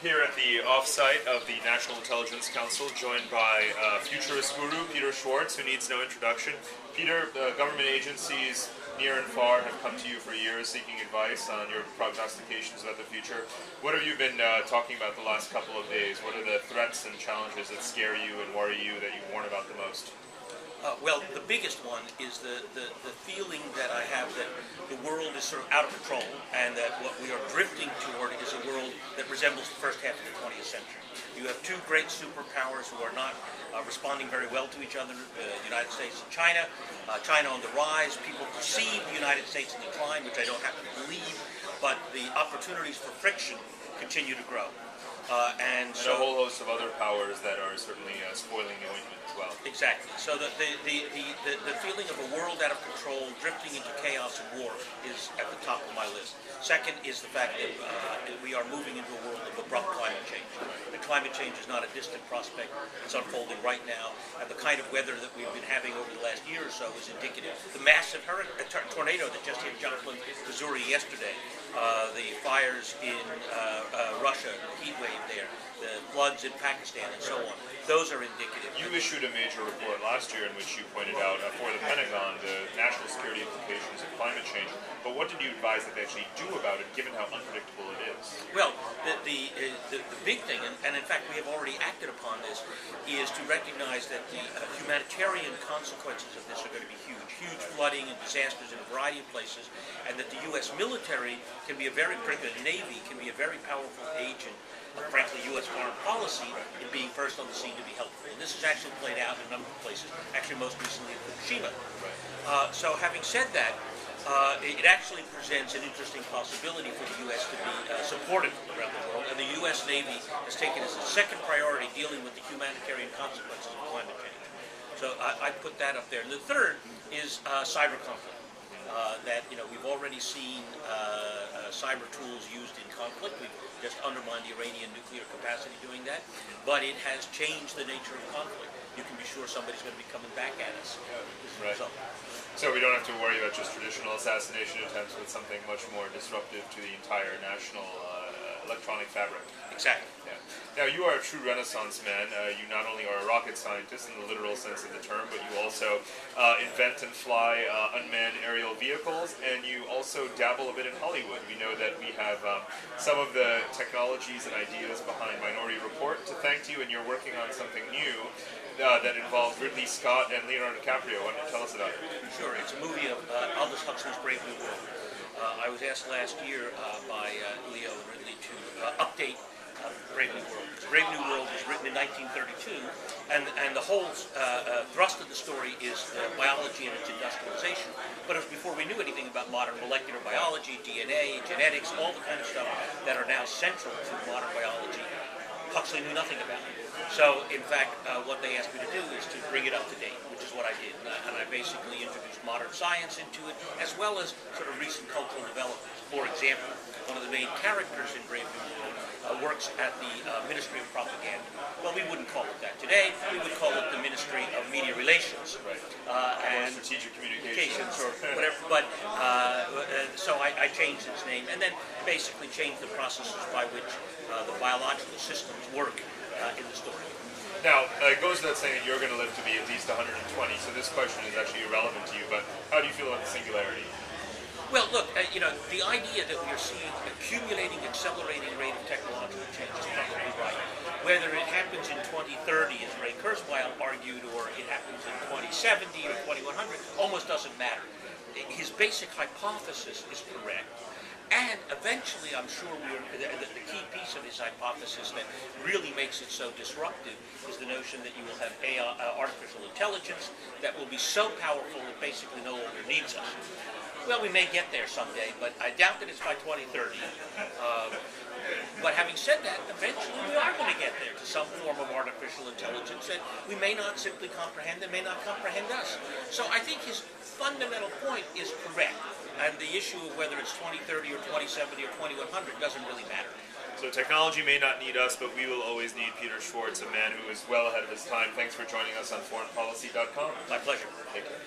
Here at the offsite of the National Intelligence Council, joined by futurist guru Peter Schwartz, who needs no introduction. Peter, government agencies near and far have come to you for years seeking advice on your prognostications about the future. What have you been talking about the last couple of days? What are the threats and challenges that scare you and worry you that you warn about the most? Well, the biggest one is the feeling that I have that the world is sort of out of control and that what we are drifting toward is a world that resembles the first half of the 20th century. You have two great superpowers who are not responding very well to each other, the United States and China. China on the rise. People perceive the United States in decline, which I don't happen to believe, but the opportunities for friction continue to grow. And a whole host of other powers that are certainly spoiling the ointment as well. Exactly. So the feeling of a world out of control, drifting into chaos and war is at the top of my list. Second is the fact that we are moving into a world of abrupt climate change. The climate change is not a distant prospect. It's unfolding right now. And the kind of weather that we've been having over the last year or so is indicative. The massive tornado that just hit Joplin, Missouri yesterday, the fires in Russia, the heat wave there, the floods in Pakistan, and so on. Those are indicative. You issued a major report last year in which you pointed out for the Pentagon the national security implications of climate change. But what did you advise that they actually do about it, given how unpredictable it is? Well, the big thing, and in fact we have already acted upon this, is to recognize that the humanitarian consequences of this are going to be huge. Huge flooding and disasters in a variety of places, and that the U.S. military can be a very, particularly the Navy, can be a very powerful agent of, frankly, U.S. foreign policy in being first on the scene to be helpful. And this has actually played out in a number of places, actually most recently in Fukushima. So having said that, it actually presents an interesting possibility for the U.S. to be supported around the world, and the U.S. Navy has taken as a second priority dealing with the humanitarian consequences of climate change. So I put that up there. And the third is cyber conflict. That we've already seen cyber tools used in conflict. We've just undermined the Iranian nuclear capacity doing that, but it has changed the nature of conflict. You can be sure somebody's going to be coming back at us as a result. So we don't have to worry about just traditional assassination attempts, but something much more disruptive to the entire national electronic fabric. Exactly. Yeah. Now, you are a true Renaissance man. You not only are a rocket scientist in the literal sense of the term, but you also invent and fly unmanned aerial vehicles, and you also dabble a bit in Hollywood. We know that we have some of the technologies and ideas behind Minority Report to thank you, and you're working on something new that involves Ridley Scott and Leonardo DiCaprio. Why don't you tell us about it? Sure. It's a movie of Aldous Huxley's Brave New World. I was asked last year by Leo and Ridley to update Brave New World. Brave New World was written in 1932, and the whole thrust of the story is biology and its industrialization. But it was before we knew anything about modern molecular biology, DNA, genetics, all the kind of stuff that are now central to modern biology. Huxley knew nothing about it. So, in fact, what they asked me to do is to bring it up to date, which is what I did. And I basically introduced modern science into it, as well as sort of recent cultural developments. For example, one of the main characters in Brave New World works at the Ministry of Propaganda. Well, we wouldn't call it that today. We would call it the Ministry of Media Relations. Right. And strategic communications. Or whatever. But so I changed its name, and then basically changed the processes by which the biological systems work in the story. Now, it goes without saying that you're going to live to be at least 120, so this question is actually irrelevant to you, but how do you feel about the singularity? Well, look, the idea that we are seeing an accumulating, accelerating rate of technological change is probably right. Whether it happens in 2030, as Ray Kurzweil argued, or it happens in 2070 or 2100, almost doesn't matter. His basic hypothesis is correct. And eventually, I'm sure the key piece of his hypothesis that really makes it so disruptive is the notion that you will have AI, artificial intelligence that will be so powerful it basically no longer needs us. Well, we may get there someday, but I doubt that it's by 2030. But having said that, eventually we are going to get there to some form of artificial intelligence that we may not simply comprehend and may not comprehend us. So I think his fundamental point is correct. And the issue of whether it's 2030 or 2070 or 2100 doesn't really matter. So technology may not need us, but we will always need Peter Schwartz, a man who is well ahead of his time. Thanks for joining us on foreignpolicy.com. My pleasure. Take care.